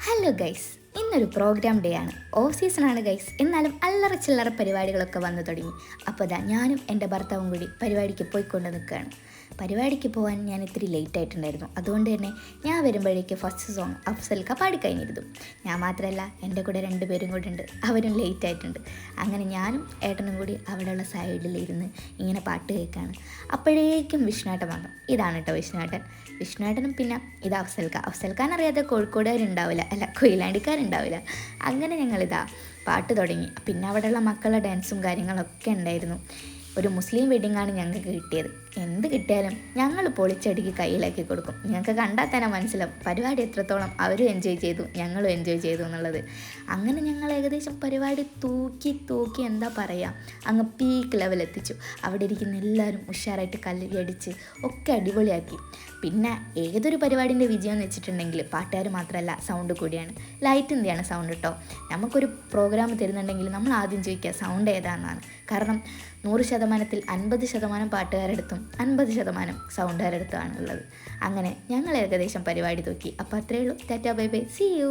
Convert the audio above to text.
Hello guys, ഇന്നൊരു program day ആണ്. Off സീസണാണ് ഗൈസ്. എന്നാലും അല്ലറ ചില്ലറ പരിപാടികളൊക്കെ വന്നു തുടങ്ങി. അപ്പോൾ ഞാനും എൻ്റെ ഭർത്താവും കൂടി പരിപാടിക്ക് പോയിക്കൊണ്ട് നിൽക്കുകയാണ്. പരിപാടിക്ക് പോകാൻ ഞാൻ ഇത്തിരി ലേറ്റ് ആയിട്ടുണ്ടായിരുന്നു. അതുകൊണ്ട് തന്നെ ഞാൻ വരുമ്പോഴേക്ക് ഫസ്റ്റ് സോങ് അഫ്സൽക്ക പാടിക്കഴിഞ്ഞിരുന്നു. ഞാൻ മാത്രമല്ല, എൻ്റെ കൂടെ 2 പേരും കൂടെ ഉണ്ട്, അവരും ലേറ്റ് ആയിട്ടുണ്ട്. അങ്ങനെ ഞാനും ഏട്ടനും കൂടി അവിടെയുള്ള സൈഡിലിരുന്ന് ഇങ്ങനെ പാട്ട് കേൾക്കുകയാണ്. അപ്പോഴേക്കും വിഷ്ണുവേട്ടൻ വന്നു. ഇതാണ് കേട്ടോ വിഷ്ണുവേട്ടൻ. വിഷ്ണുവേട്ടനും പിന്നെ ഇത് അഫ്സൽഖാൻ അറിയാതെ കോഴിക്കോടുകാരുണ്ടാവില്ല, അല്ല കൊയിലാണ്ടിക്കാരുണ്ടാവില്ല. അങ്ങനെ ഞങ്ങളിതാ പാട്ട് തുടങ്ങി. പിന്നെ അവിടെയുള്ള മക്കളുടെ ഡാൻസും കാര്യങ്ങളൊക്കെ ഉണ്ടായിരുന്നു. ഒരു മുസ്ലിം വെഡിങ്ങാണ് ഞങ്ങൾക്ക് കിട്ടിയത്. എന്ത് കിട്ടിയാലും ഞങ്ങൾ പൊളിച്ചടുക്കി കയ്യിലാക്കി കൊടുക്കും. ഞങ്ങൾക്ക് കണ്ടാൽ തന്നെ മനസ്സിലാവും പരിപാടി എത്രത്തോളം അവരും എൻജോയ് ചെയ്തു, ഞങ്ങളും എൻജോയ് ചെയ്തു എന്നുള്ളത്. അങ്ങനെ ഞങ്ങൾ ഏകദേശം പരിപാടി തൂക്കി എന്താ പറയുക, അങ്ങ് പീക്ക് ലെവലെത്തിച്ചു. അവിടെ ഇരിക്കുന്ന എല്ലാവരും ഉഷാറായിട്ട് കല്ലടിച്ച് ഒക്കെ അടിപൊളിയാക്കി. പിന്നെ ഏതൊരു പരിപാടിൻ്റെ വിജയം എന്ന് വെച്ചിട്ടുണ്ടെങ്കിൽ പാട്ടുകാർ മാത്രമല്ല, സൗണ്ട് കൂടിയാണ്. ലൈറ്റിൻ്റെയാണ് സൗണ്ട് കേട്ടോ. നമുക്കൊരു പ്രോഗ്രാം തരുന്നുണ്ടെങ്കിൽ നമ്മൾ ആദ്യം ചോദിക്കുക സൗണ്ട് ഏതാണെന്നാണ്. കാരണം 100%-ൽ 50% പാട്ടുകാരെടുത്തും 50% സൗണ്ടുകാരെടുത്തുമാണ് ഉള്ളത്. അങ്ങനെ ഞങ്ങൾ ഏകദേശം പരിപാടി തൂക്കി. അപ്പോൾ അത്രയേ ഉള്ളൂ. Tata bye bye, see U.